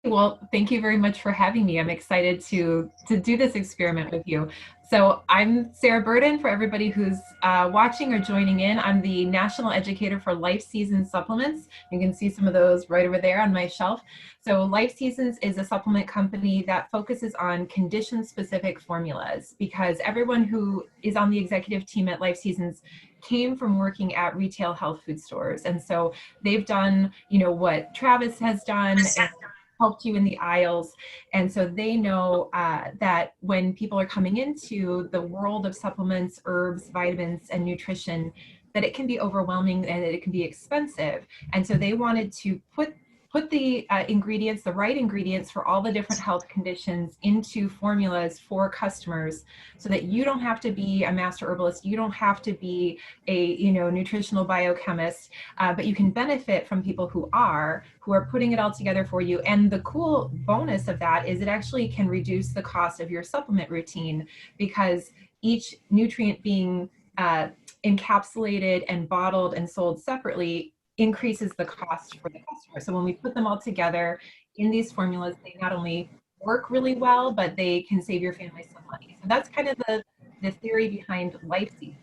Well, thank you very much for having me. I'm excited to do this experiment with you. So I'm Sarah Burden. For everybody who's watching or joining in, I'm the national educator for LifeSeasons supplements. You can see some of those right over there on my shelf. So LifeSeasons is a supplement company that focuses on condition-specific formulas, because everyone who is on the executive team at LifeSeasons came from working at retail health food stores. And so they've done, what Travis has done and helped you in the aisles. And so they know that when people are coming into the world of supplements, herbs, vitamins, and nutrition, that it can be overwhelming and that it can be expensive. And so they wanted to put the ingredients, the right ingredients for all the different health conditions into formulas for customers, so that you don't have to be a master herbalist, you don't have to be a nutritional biochemist, but you can benefit from people who are putting it all together for you. And the cool bonus of that is it actually can reduce the cost of your supplement routine, because each nutrient being encapsulated and bottled and sold separately increases the cost for the customer. So when we put them all together in these formulas, they not only work really well, but they can save your family some money. So that's kind of the theory behind LifeSeasons.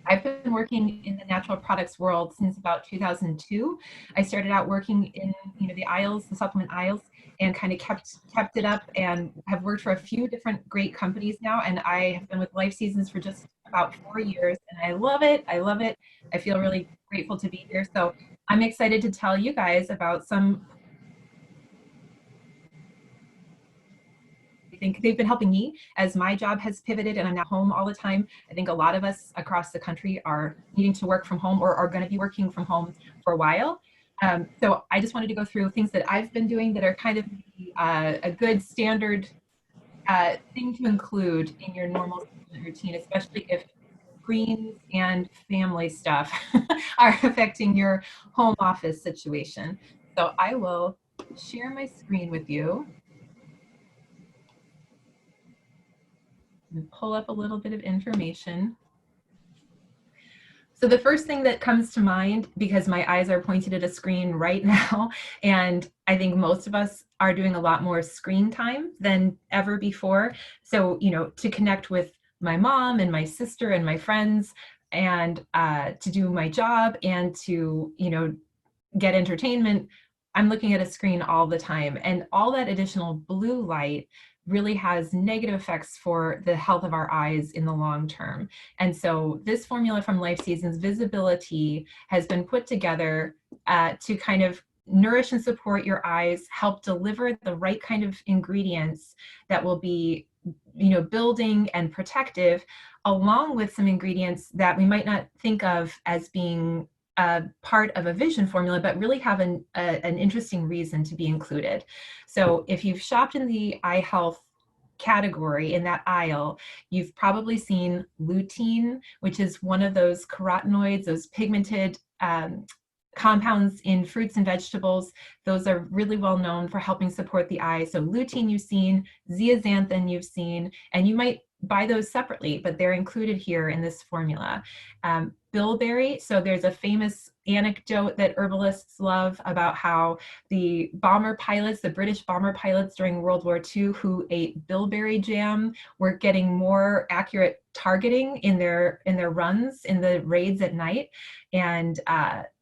I've been working in the natural products world since about 2002. I started out working in the aisles, the supplement aisles, and kind of kept it up, and have worked for a few different great companies now. And I have been with LifeSeasons for just about 4 years, and I love it. I love it. I feel really grateful to be here. So I'm excited to tell you guys about some. I think they've been helping me as my job has pivoted and I'm now home all the time. I think a lot of us across the country are needing to work from home or are going to be working from home for a while. So I just wanted to go through things that I've been doing that are kind of a good standard thing to include in your normal routine, especially if greens and family stuff are affecting your home office situation. So I will share my screen with you and pull up a little bit of information. So the first thing that comes to mind, because my eyes are pointed at a screen right now, and I think most of us are doing a lot more screen time than ever before. So, to connect with my mom and my sister and my friends, and to do my job and to, get entertainment, I'm looking at a screen all the time. And all that additional blue light really has negative effects for the health of our eyes in the long term. And so this formula from LifeSeasons, Visibility, has been put together to kind of nourish and support your eyes, help deliver the right kind of ingredients that will be building and protective, along with some ingredients that we might not think of as being part of a vision formula, but really have an interesting reason to be included. So if you've shopped in the eye health category in that aisle, you've probably seen lutein, which is one of those carotenoids, those pigmented compounds in fruits and vegetables. Those are really well known for helping support the eye. So lutein you've seen, zeaxanthin you've seen, and you might buy those separately, but they're included here in this formula. Bilberry, so there's a famous anecdote that herbalists love about how the bomber pilots, the British bomber pilots during World War II who ate bilberry jam, were getting more accurate targeting in their runs, in the raids at night. And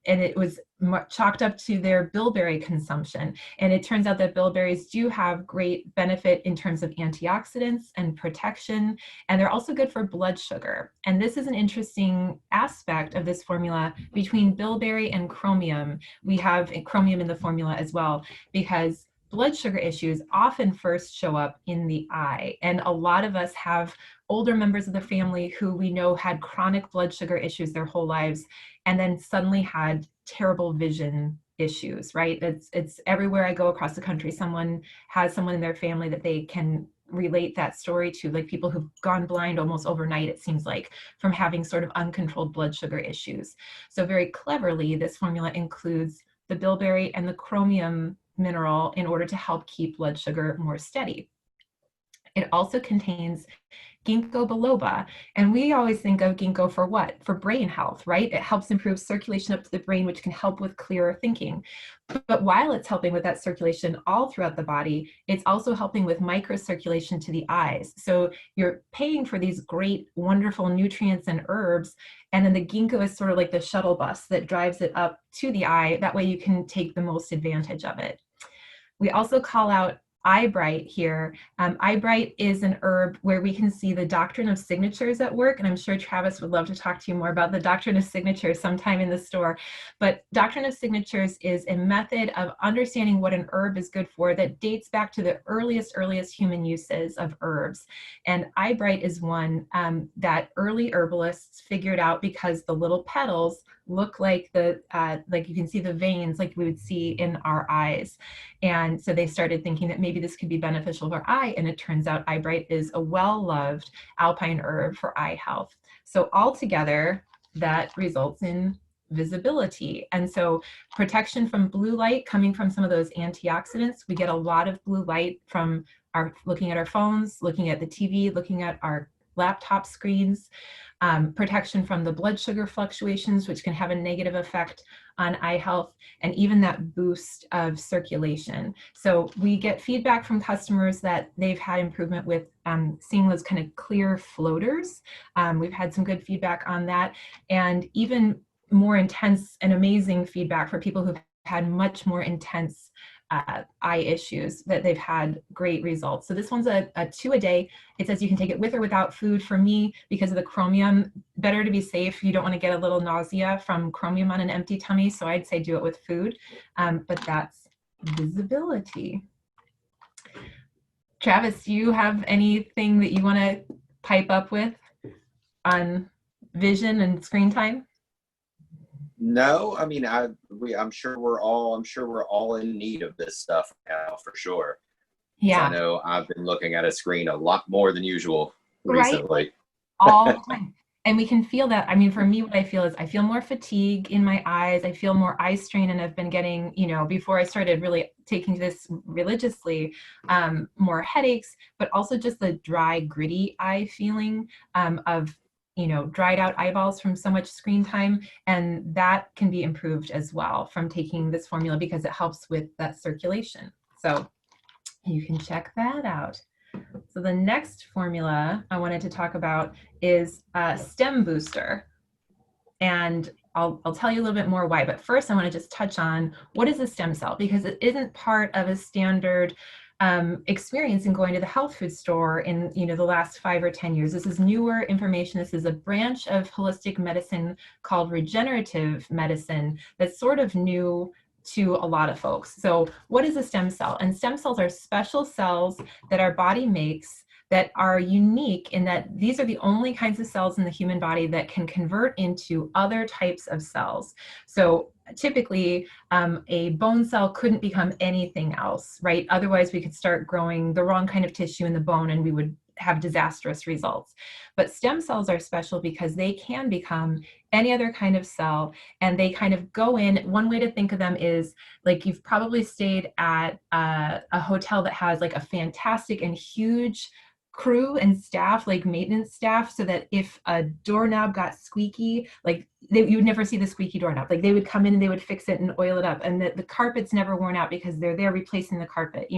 it was chalked up to their bilberry consumption. And it turns out that bilberries do have great benefit in terms of antioxidants and protection, and they're also good for blood sugar. And this is an interesting aspect of this formula between bilberry and chromium. We have chromium in the formula as well, because blood sugar issues often first show up in the eye. And a lot of us have older members of the family who we know had chronic blood sugar issues their whole lives, and then suddenly had terrible vision issues, right? It's everywhere I go across the country, someone has someone in their family that they can relate that story to, like people who've gone blind almost overnight, it seems like, from having sort of uncontrolled blood sugar issues. So very cleverly, this formula includes the bilberry and the chromium mineral in order to help keep blood sugar more steady. It also contains ginkgo biloba. And we always think of ginkgo for what? For brain health, right? It helps improve circulation up to the brain, which can help with clearer thinking. But while it's helping with that circulation all throughout the body, it's also helping with microcirculation to the eyes. So you're paying for these great, wonderful nutrients and herbs. And then the ginkgo is sort of like the shuttle bus that drives it up to the eye. That way you can take the most advantage of it. We also call out eyebright here. Eyebright is an herb where we can see the doctrine of signatures at work, and I'm sure Travis would love to talk to you more about the doctrine of signatures sometime in the store. But doctrine of signatures is a method of understanding what an herb is good for that dates back to the earliest human uses of herbs. And eyebright is one that early herbalists figured out because the little petals look like like you can see the veins like we would see in our eyes. And so they started thinking that maybe this could be beneficial for eye, and it turns out eyebright is a well-loved alpine herb for eye health. So altogether, that results in visibility. And so protection from blue light coming from some of those antioxidants. We get a lot of blue light from looking at our phones, looking at the TV, looking at our laptop screens. Protection from the blood sugar fluctuations, which can have a negative effect on eye health, and even that boost of circulation. So we get feedback from customers that they've had improvement with seeing those kind of clear floaters. We've had some good feedback on that, and even more intense and amazing feedback for people who've had much more intense eye issues, that they've had great results. So this one's a 2 a day. It says you can take it with or without food. For me, because of the chromium, better to be safe. You don't want to get a little nausea from chromium on an empty tummy. So I'd say do it with food, but that's visibility. Travis, do you have anything that you want to pipe up with on vision and screen time? No, I mean, I'm sure we're all in need of this stuff now for sure. Yeah. I know I've been looking at a screen a lot more than usual recently. Right? All the time. And we can feel that. I mean, for me, what I feel is I feel more fatigue in my eyes. I feel more eye strain, and I've been getting, before I started really taking this religiously, more headaches, but also just the dry, gritty eye feeling of dried out eyeballs from so much screen time. And that can be improved as well from taking this formula because it helps with that circulation. So you can check that out. So the next formula I wanted to talk about is stem booster. And I'll tell you a little bit more why, but first I want to just touch on what is a stem cell, because it isn't part of a standard experience in going to the health food store in the last 5 or 10 years. This is newer information. This is a branch of holistic medicine called regenerative medicine that's sort of new to a lot of folks. So what is a stem cell? And stem cells are special cells that our body makes that are unique in that these are the only kinds of cells in the human body that can convert into other types of cells. So typically, a bone cell couldn't become anything else, right? Otherwise, we could start growing the wrong kind of tissue in the bone and we would have disastrous results. But stem cells are special because they can become any other kind of cell, and they kind of go in. One way to think of them is like you've probably stayed at a hotel that has like a fantastic and huge crew and staff, like maintenance staff, so that if a doorknob got squeaky, like you would never see the squeaky doorknob. Like they would come in and they would fix it and oil it up, and the carpet's never worn out because they're there replacing the carpet,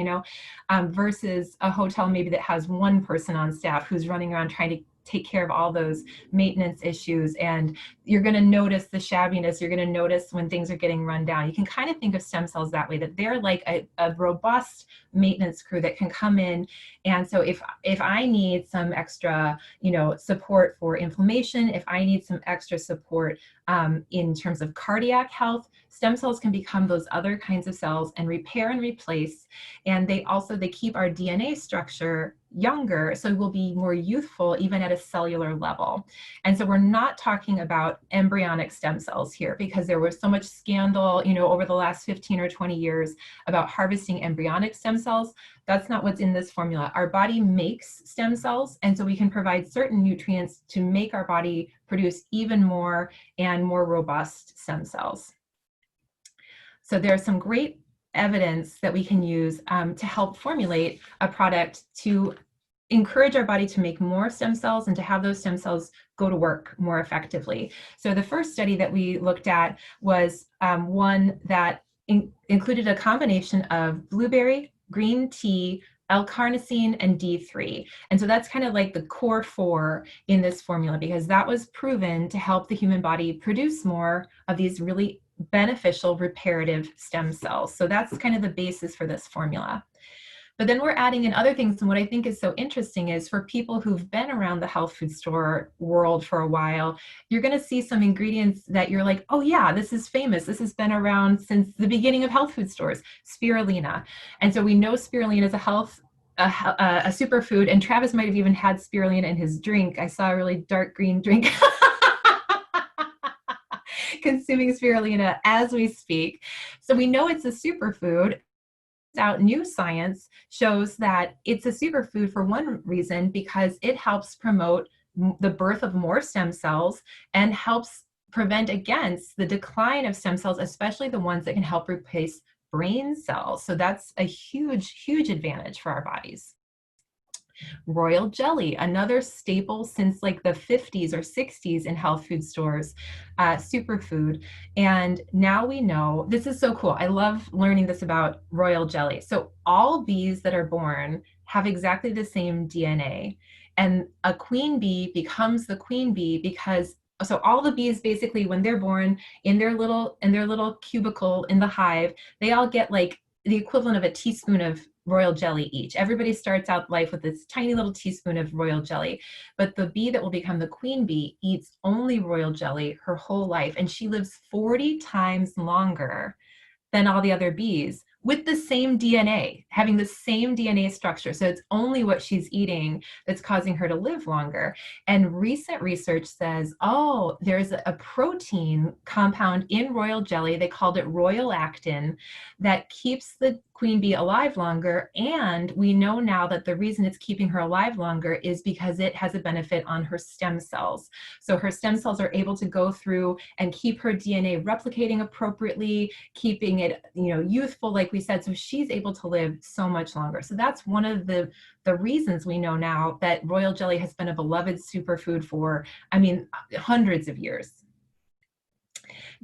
versus a hotel maybe that has one person on staff who's running around trying to take care of all those maintenance issues. And you're going to notice the shabbiness. You're going to notice when things are getting run down. You can kind of think of stem cells that way, that they're like a robust maintenance crew that can come in. And so if I need some extra, support for inflammation, if I need some extra support in terms of cardiac health, stem cells can become those other kinds of cells and repair and replace. And they keep our DNA structure younger, so we'll be more youthful even at a cellular level. And so we're not talking about embryonic stem cells here, because there was so much scandal, over the last 15 or 20 years about harvesting embryonic stem cells. That's not what's in this formula. Our body makes stem cells, and so we can provide certain nutrients to make our body produce even more and more robust stem cells. So there's some great evidence that we can use to help formulate a product to encourage our body to make more stem cells and to have those stem cells go to work more effectively. So the first study that we looked at was one that included a combination of blueberry, green tea, L-carnosine, and D3. And so that's kind of like the core four in this formula, because that was proven to help the human body produce more of these really beneficial reparative stem cells. So that's kind of the basis for this formula. But then we're adding in other things. And what I think is so interesting is for people who've been around the health food store world for a while, you're going to see some ingredients that you're like, oh yeah, this is famous. This has been around since the beginning of health food stores, spirulina. And so we know spirulina is a superfood, and Travis might have even had spirulina in his drink. I saw a really dark green drink. Consuming spirulina as we speak. So we know it's a superfood. Out new science shows that it's a superfood for one reason, because it helps promote the birth of more stem cells and helps prevent against the decline of stem cells, especially the ones that can help replace brain cells. So that's a huge, huge advantage for our bodies. Royal jelly, another staple since like the 50s or 60s in health food stores, superfood. And now we know, this is so cool. I love learning this about royal jelly. So all bees that are born have exactly the same DNA. And a queen bee becomes the queen bee because, so all the bees basically, when they're born in their little cubicle in the hive, they all get like the equivalent of a teaspoon of royal jelly each. Everybody starts out life with this tiny little teaspoon of royal jelly, but the bee that will become the queen bee eats only royal jelly her whole life, and she lives 40 times longer than all the other bees with the same DNA, having the same DNA structure. So it's only what she's eating that's causing her to live longer. And recent research says, oh, there's a protein compound in royal jelly, they called it royal actin, that keeps the queen bee alive longer. And we know now that the reason it's keeping her alive longer is because it has a benefit on her stem cells. So her stem cells are able to go through and keep her DNA replicating appropriately, keeping it, youthful, like we said. So she's able to live so much longer. So that's one of the reasons we know now that royal jelly has been a beloved superfood for, hundreds of years.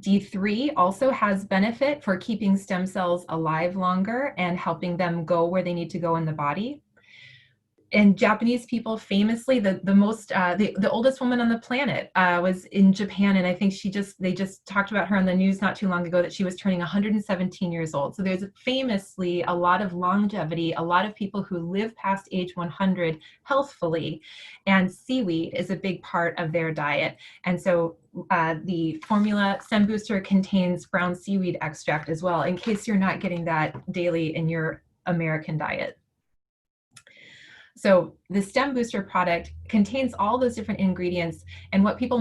D3 also has benefit for keeping stem cells alive longer and helping them go where they need to go in the body. And Japanese people famously, the oldest woman on the planet was in Japan, and I think they just talked about her on the news not too long ago that she was turning 117 years old. So there's famously a lot of longevity, a lot of people who live past age 100 healthfully, and seaweed is a big part of their diet. And so the formula Stem Booster contains brown seaweed extract as well, in case you're not getting that daily in your American diet. So the Stem Booster product contains all those different ingredients, and what people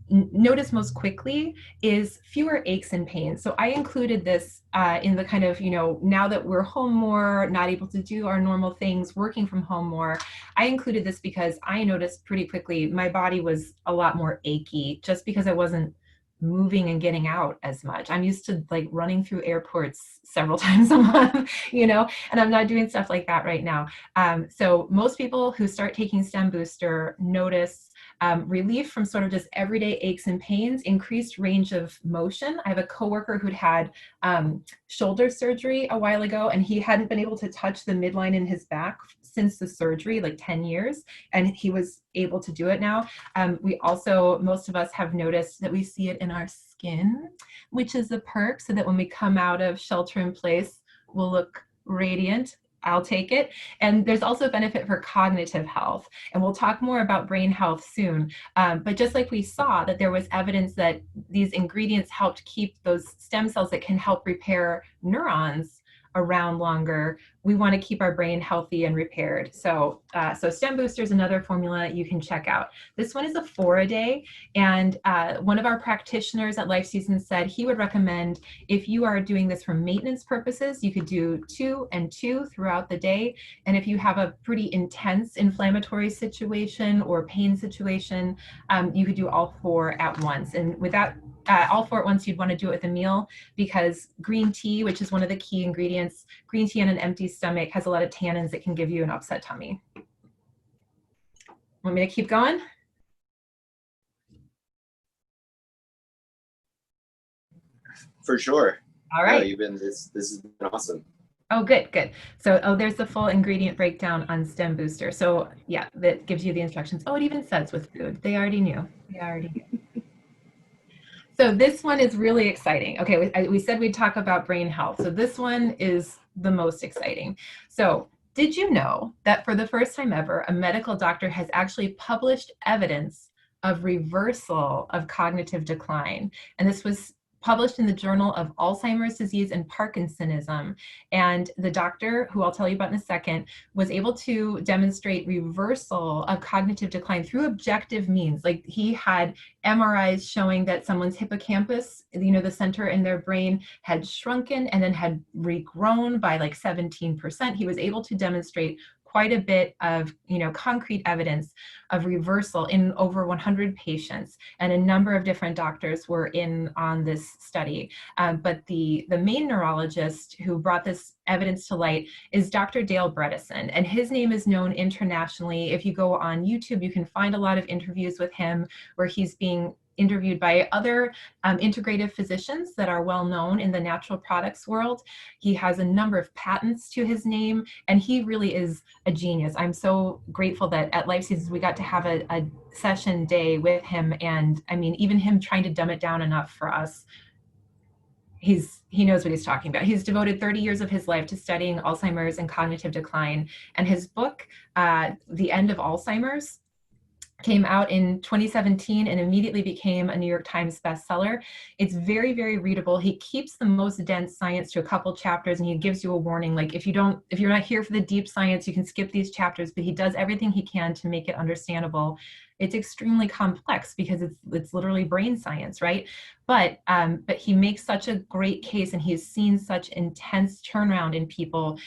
notice most quickly is fewer aches and pains. So I included this in the kind of, now that we're home more, not able to do our normal things, working from home more, I included this because I noticed pretty quickly my body was a lot more achy just because I wasn't moving and getting out as much. I'm used to like running through airports several times a month, and I'm not doing stuff like that right now. So most people who start taking Stem Booster notice relief from sort of just everyday aches and pains, increased range of motion. I have a coworker who'd had shoulder surgery a while ago, and he hadn't been able to touch the midline in his back since the surgery, like 10 years, and he was able to do it now. We also, most of us have noticed that we see it in our skin, which is a perk, so that when we come out of shelter in place, we'll look radiant. I'll take it. And there's also a benefit for cognitive health. And we'll talk more about brain health soon. But just like we saw that there was evidence that these ingredients helped keep those stem cells that can help repair neurons around longer, we want to keep our brain healthy and repaired. So Stem Booster is another formula you can check out. This one is a 4-a-day, and one of our practitioners at LifeSeasons said he would recommend, if you are doing this for maintenance purposes, you could do 2 and 2 throughout the day. And if you have a pretty intense inflammatory situation or pain situation, you could do all 4 at once. And with that, all 4 at once, you'd want to do it with a meal, because green tea, which is one of the key ingredients, green tea on an empty stomach has a lot of tannins that can give you an upset tummy. Want me to keep going? For sure. All No, right. this has been awesome. Oh, good, good. So, oh, there's the full ingredient breakdown on Stem Booster. So yeah, that gives you the instructions. Oh, it even says with food. They already knew. They already knew. So this one is really exciting. Okay, we said we'd talk about brain health. So this one is the most exciting. So did you know that for the first time ever, a medical doctor has actually published evidence of reversal of cognitive decline? And this was published in the Journal of Alzheimer's Disease and Parkinsonism. And the doctor, who I'll tell you about in a second, was able to demonstrate reversal of cognitive decline through objective means. Like he had MRIs showing that someone's hippocampus, the center in their brain, had shrunken and then had regrown by like 17%. He was able to demonstrate quite a bit of concrete evidence of reversal in over 100 patients, and a number of different doctors were in on this study. But the main neurologist who brought this evidence to light is Dr. Dale Bredesen, and his name is known internationally. If you go on YouTube, you can find a lot of interviews with him where he's being interviewed by other integrative physicians that are well known in the natural products world. He has a number of patents to his name, and he really is a genius. I'm so grateful that at LifeSeasons we got to have a session day with him, and I mean, even him trying to dumb it down enough for us, he knows what he's talking about. He's devoted 30 years of his life to studying Alzheimer's and cognitive decline, and his book, The End of Alzheimer's, came out in 2017 and immediately became a New York Times bestseller. It's very, very readable. He keeps the most dense science to a couple chapters, and he gives you a warning. Like if you're not here for the deep science, you can skip these chapters, but he does everything he can to make it understandable. It's extremely complex because it's literally brain science, right? But he makes such a great case, and he's seen such intense turnaround in people.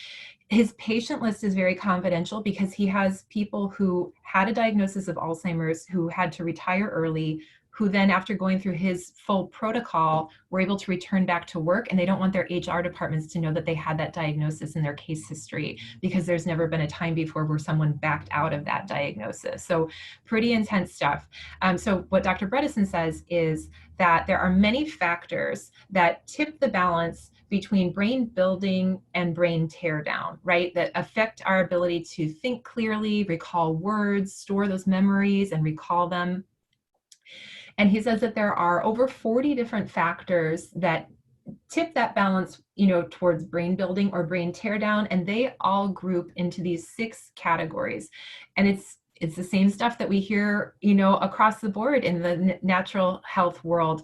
His patient list is very confidential because he has people who had a diagnosis of Alzheimer's who had to retire early, who then, after going through his full protocol, were able to return back to work, and they don't want their HR departments to know that they had that diagnosis in their case history, because there's never been a time before where someone backed out of that diagnosis. So pretty intense stuff. So what Dr. Bredesen says is that there are many factors that tip the balance between brain building and brain teardown, right? That affect our ability to think clearly, recall words, store those memories, and recall them. And he says that there are over 40 different factors that tip that balance, towards brain building or brain teardown, and they all group into these 6 categories. And it's the same stuff that we hear, across the board in the natural health world.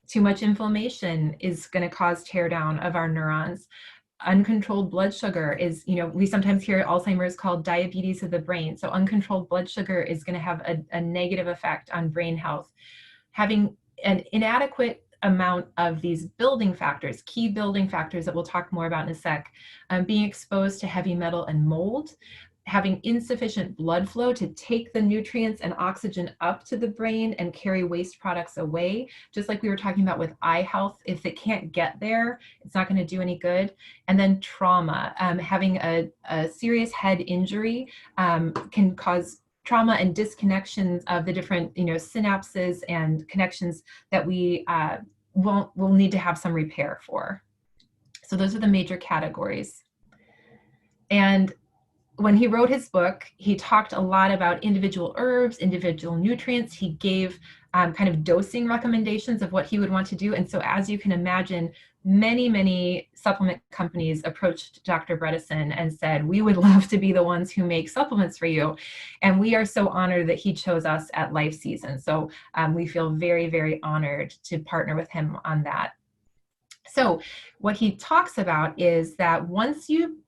Too much inflammation is going to cause teardown of our neurons. Uncontrolled blood sugar is, we sometimes hear Alzheimer's called diabetes of the brain. So uncontrolled blood sugar is going to have a negative effect on brain health. Having an inadequate amount of these building factors, key building factors that we'll talk more about in a sec, being exposed to heavy metal and mold, having insufficient blood flow to take the nutrients and oxygen up to the brain and carry waste products away. Just like we were talking about with eye health, if it can't get there, it's not going to do any good. And then trauma, having a serious head injury can cause trauma and disconnections of the different, synapses and connections that we will need to have some repair for. So those are the major categories. And when he wrote his book, he talked a lot about individual herbs, individual nutrients. He gave kind of dosing recommendations of what he would want to do. And so, as you can imagine, many, many supplement companies approached Dr. Bredesen and said, we would love to be the ones who make supplements for you. And we are so honored that he chose us at LifeSeasons. So we feel very, very honored to partner with him on that. So what he talks about is that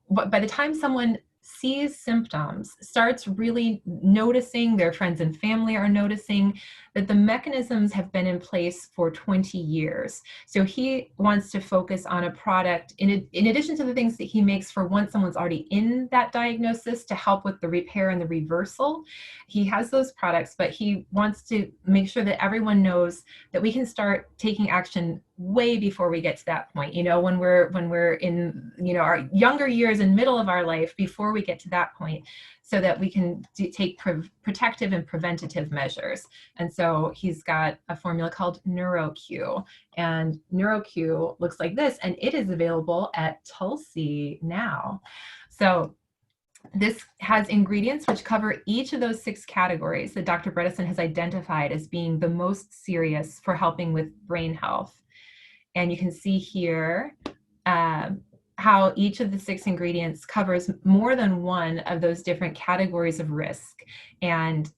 by the time someone sees symptoms, starts really noticing, their friends and family are noticing, that the mechanisms have been in place for 20 years. So he wants to focus on a product, in addition to the things that he makes for once someone's already in that diagnosis, to help with the repair and the reversal. He has those products, but he wants to make sure that everyone knows that we can start taking action way before we get to that point, when we're in, our younger years and middle of our life, before we get to that point, so that we can take protective and preventative measures. And so he's got a formula called NeuroQ, and NeuroQ looks like this, and it is available at Tulsi now. So this has ingredients which cover each of those 6 categories that Dr. Bredesen has identified as being the most serious for helping with brain health. And you can see here how each of the 6 ingredients covers more than one of those different categories of risk. And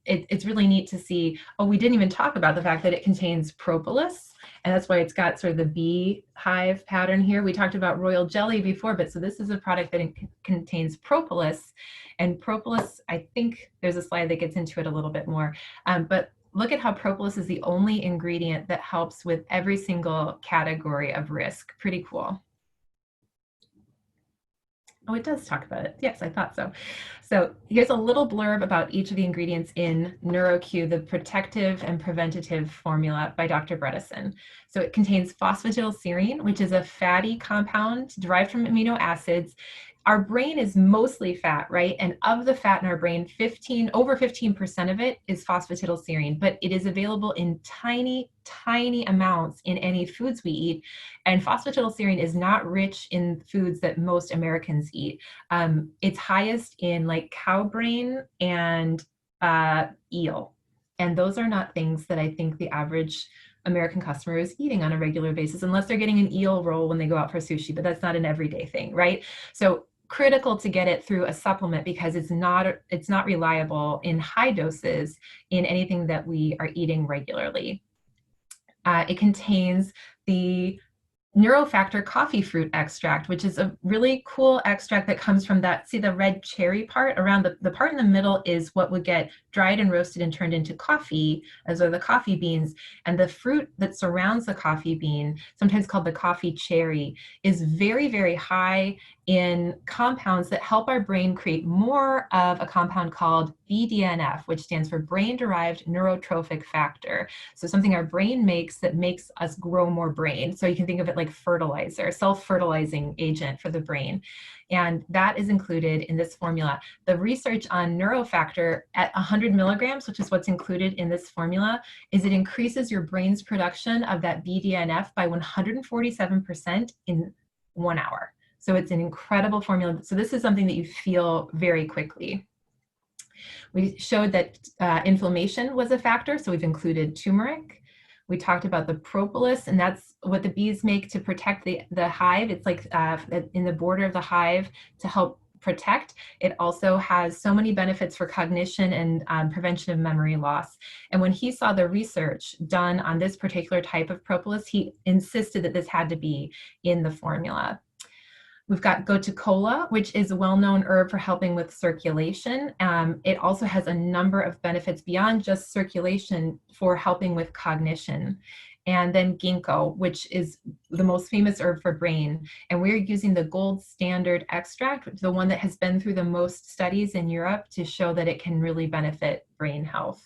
it's really neat to see, we didn't even talk about the fact that it contains propolis, and that's why it's got sort of the bee hive pattern here. We talked about royal jelly before, but so this is a product that contains propolis. And propolis, I think there's a slide that gets into it a little bit more, but look at how propolis is the only ingredient that helps with every single category of risk. Pretty cool. Oh, it does talk about it. Yes, I thought so. So here's a little blurb about each of the ingredients in NeuroQ, the protective and preventative formula by Dr. Bredesen. So it contains phosphatidylserine, which is a fatty compound derived from amino acids. Our brain is mostly fat, right? And of the fat in our brain, over 15% of it is phosphatidylserine, but it is available in tiny, tiny amounts in any foods we eat. And phosphatidylserine is not rich in foods that most Americans eat. It's highest in like cow brain and eel. And those are not things that I think the average American customer is eating on a regular basis, unless they're getting an eel roll when they go out for sushi, but that's not an everyday thing, right? So critical to get it through a supplement, because it's not reliable in high doses in anything that we are eating regularly. It contains the neurofactor coffee fruit extract, which is a really cool extract that comes from that, see the red cherry part around the part in the middle is what would get dried and roasted and turned into coffee, as are the coffee beans. And the fruit that surrounds the coffee bean, sometimes called the coffee cherry, is very, very high in compounds that help our brain create more of a compound called BDNF, which stands for brain-derived neurotrophic factor. So something our brain makes that makes us grow more brain. So you can think of it like fertilizer, self-fertilizing agent for the brain. And that is included in this formula. The research on neurofactor at 100 milligrams, which is what's included in this formula, is it increases your brain's production of that BDNF by 147% in 1 hour. So it's an incredible formula. So this is something that you feel very quickly. We showed that inflammation was a factor, so we've included turmeric. We talked about the propolis, and that's what the bees make to protect the hive. It's like in the border of the hive to help protect. It also has so many benefits for cognition and prevention of memory loss. And when he saw the research done on this particular type of propolis, he insisted that this had to be in the formula. We've got gotukola, which is a well-known herb for helping with circulation. It also has a number of benefits beyond just circulation for helping with cognition. And then ginkgo, which is the most famous herb for brain. And we're using the gold standard extract, the one that has been through the most studies in Europe, to show that it can really benefit brain health.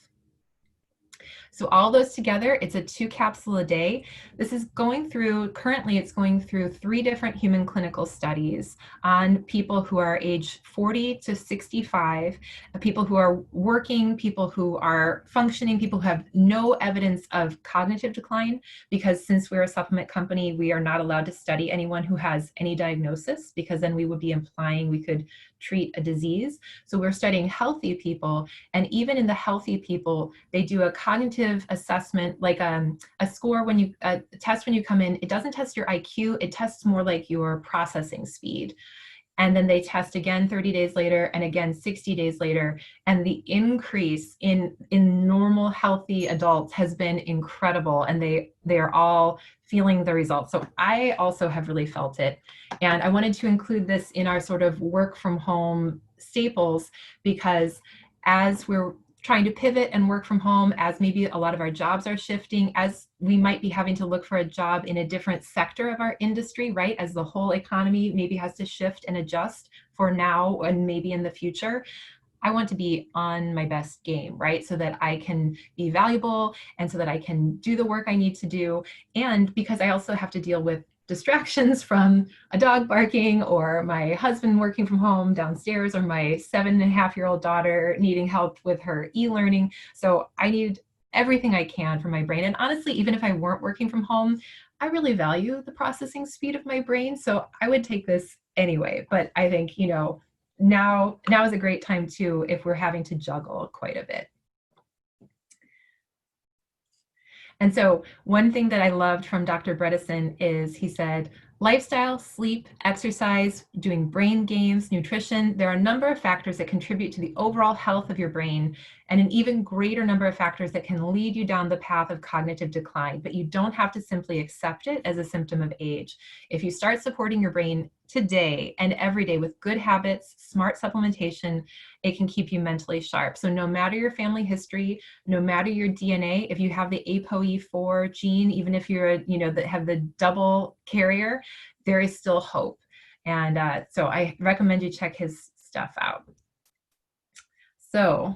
So all those together, it's a 2 capsule a day. This is currently it's going through 3 different human clinical studies on people who are age 40 to 65, people who are working, people who are functioning, people who have no evidence of cognitive decline, because since we're a supplement company, we are not allowed to study anyone who has any diagnosis, because then we would be implying we could treat a disease. So we're studying healthy people, and even in the healthy people, they do a cognitive assessment, like a score when you test when you come in. It doesn't test your IQ, it tests more like your processing speed. And then they test again 30 days later and again 60 days later. And the increase in normal healthy adults has been incredible. And they are all feeling the results. So I also have really felt it. And I wanted to include this in our sort of work from home staples, because as we're trying to pivot and work from home, as maybe a lot of our jobs are shifting, as we might be having to look for a job in a different sector of our industry, right? As the whole economy maybe has to shift and adjust for now and maybe in the future. I want to be on my best game, right? So that I can be valuable and so that I can do the work I need to do. And because I also have to deal with distractions from a dog barking or my husband working from home downstairs or my 7.5-year-old daughter needing help with her e-learning. So I need everything I can for my brain. And honestly, even if I weren't working from home, I really value the processing speed of my brain. So I would take this anyway. But I think, now is a great time too if we're having to juggle quite a bit. And so one thing that I loved from Dr. Bredesen is he said, lifestyle, sleep, exercise, doing brain games, nutrition, there are a number of factors that contribute to the overall health of your brain, and an even greater number of factors that can lead you down the path of cognitive decline. But you don't have to simply accept it as a symptom of age. If you start supporting your brain today and every day with good habits, smart supplementation, it can keep you mentally sharp. So no matter your family history, no matter your DNA, if you have the ApoE4 gene, even if you're, that have the double carrier, there is still hope. And so I recommend you check his stuff out. So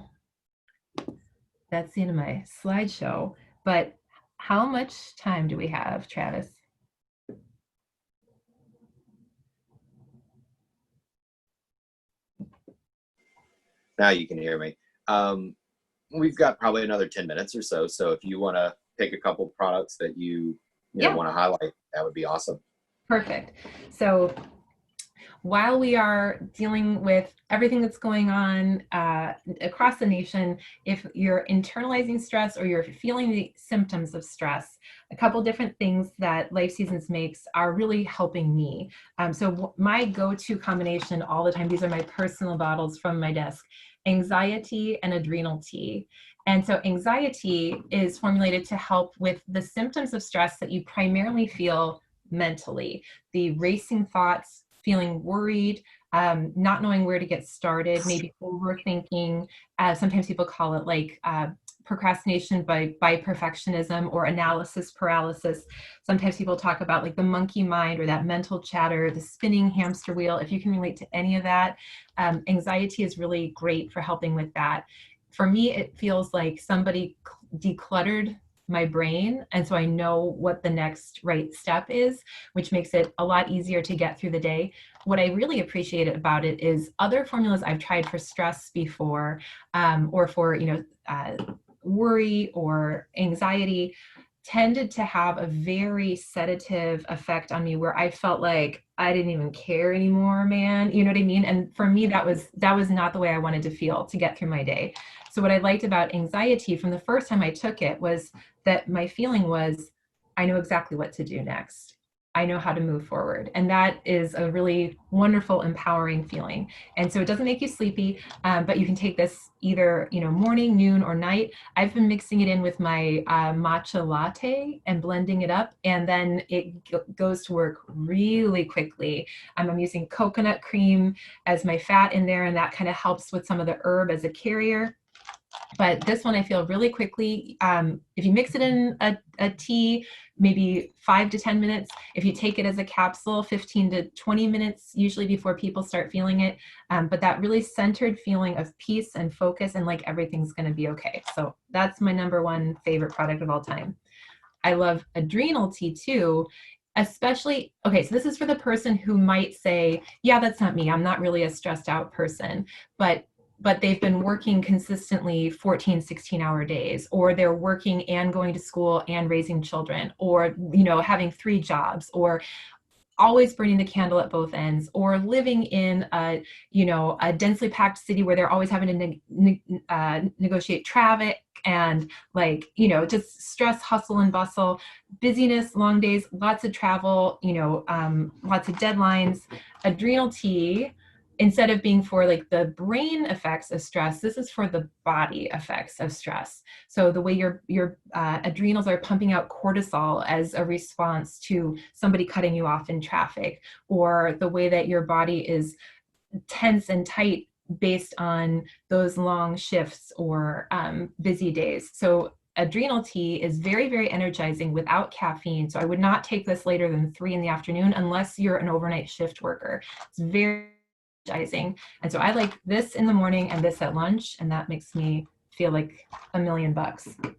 that's the end of my slideshow. But how much time do we have, Travis? Now you can hear me. We've got probably another 10 minutes or so. So if you want to pick a couple products that you want to highlight, that would be awesome. Perfect. So while we are dealing with everything that's going on across the nation, if you're internalizing stress or you're feeling the symptoms of stress, a couple different things that LifeSeasons makes are really helping me. So my go-to combination all the time, these are my personal bottles from my desk, anxiety and adrenal tea. And so anxiety is formulated to help with the symptoms of stress that you primarily feel mentally, the racing thoughts, feeling worried, not knowing where to get started, maybe overthinking. Sometimes people call it like procrastination by perfectionism or analysis paralysis. Sometimes people talk about like the monkey mind or that mental chatter, the spinning hamster wheel. If you can relate to any of that, anxiety is really great for helping with that. For me, it feels like somebody decluttered my brain, and so I know what the next right step is, which makes it a lot easier to get through the day. What I really appreciate about it is other formulas I've tried for stress before, or for worry or anxiety, tended to have a very sedative effect on me where I felt like I didn't even care anymore, man. You know what I mean? And for me, that was not the way I wanted to feel to get through my day. So what I liked about anxiety from the first time I took it was that my feeling was, I know exactly what to do next. I know how to move forward. And that is a really wonderful, empowering feeling. And so it doesn't make you sleepy, but you can take this either, morning, noon, or night. I've been mixing it in with my matcha latte and blending it up, and then it goes to work really quickly. I'm using coconut cream as my fat in there, and that kind of helps with some of the herb as a carrier. But this one I feel really quickly. If you mix it in a tea, maybe 5 to 10 minutes. If you take it as a capsule, 15 to 20 minutes, usually before people start feeling it. But that really centered feeling of peace and focus and like everything's going to be okay. So that's my #1 favorite product of all time. I love adrenal tea too. Especially, okay, so this is for the person who might say, yeah, that's not me. I'm not really a stressed out person, but they've been working consistently 14, 16-hour days, or they're working and going to school and raising children, or, having 3 jobs, or always burning the candle at both ends, or living in a densely packed city where they're always having to negotiate traffic and just stress, hustle and bustle, busyness, long days, lots of travel, lots of deadlines. Adrenal tea, instead of being for like the brain effects of stress, this is for the body effects of stress. So the way your adrenals are pumping out cortisol as a response to somebody cutting you off in traffic, or the way that your body is tense and tight based on those long shifts or busy days. So adrenal tea is very, very energizing without caffeine. So I would not take this later than 3 in the afternoon unless you're an overnight shift worker. It's very energizing. And so I like this in the morning and this at lunch, and that makes me feel like $1,000,000.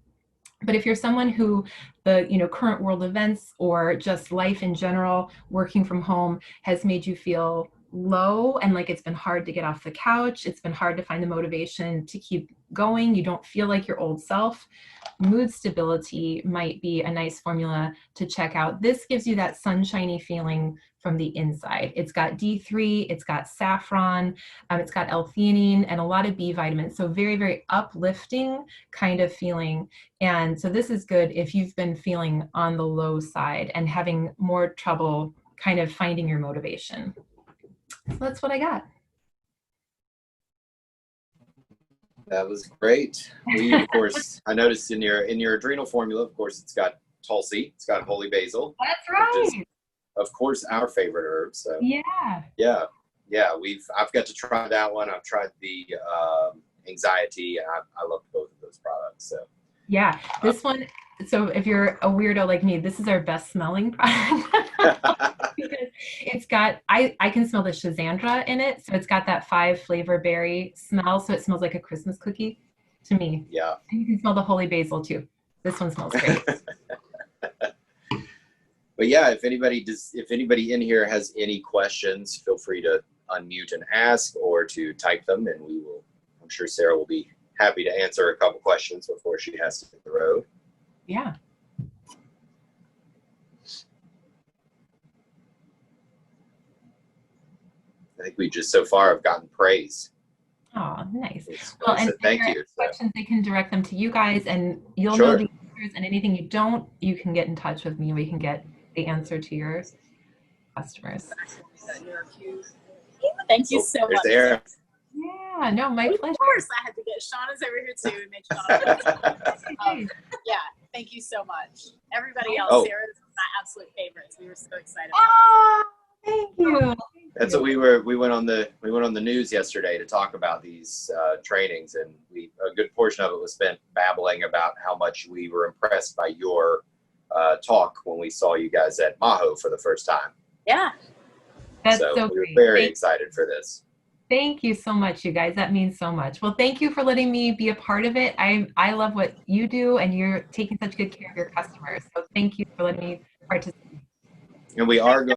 But if you're someone who the current world events or just life in general, working from home has made you feel low and like it's been hard to get off the couch, it's been hard to find the motivation to keep going, you don't feel like your old self, mood stability might be a nice formula to check out. This gives you that sunshiny feeling from the inside. It's got D3, it's got saffron, it's got L-theanine and a lot of B vitamins. So very, very uplifting kind of feeling. And so this is good if you've been feeling on the low side and having more trouble kind of finding your motivation. So that's what I got. That was great. We, of course, I noticed in your adrenal formula, of course, it's got Tulsi, it's got holy basil. That's right. Which is, of course, our favorite herb. So yeah. I've got to try that one. I've tried the anxiety, and I love both of those products. So yeah, this one. So if you're a weirdo like me, this is our best smelling product. Because it's got, I can smell the Schizandra in it. So it's got that 5 flavor berry smell. So it smells like a Christmas cookie to me. Yeah. And you can smell the holy basil too. This one smells great. But yeah, if anybody in here has any questions, feel free to unmute and ask or to type them, and I'm sure Sarah will be happy to answer a couple questions before she has to hit the road. Yeah. I think we just so far have gotten praise. Oh, nice. Well, and thank you. Questions, they can direct them to you guys, and you'll know the answers. And anything you don't, you can get in touch with me. We can get the answer to your customers. Thank you so much. Sarah. Yeah, no, my pleasure. Of course, I had to get Shauna's over here too and make Shauna. Yeah, thank you so much. Everybody else, Sarah's my absolute favorites. We were so excited. Oh, thank you. That's what we went on the news yesterday to talk about these trainings, and a good portion of it was spent babbling about how much we were impressed by your talk when we saw you guys at Maho for the first time. Yeah. That's so we were great. very excited for this. Thank you so much, you guys. That means so much. Well, thank you for letting me be a part of it. I love what you do, and you're taking such good care of your customers. So thank you for letting me participate. And we are going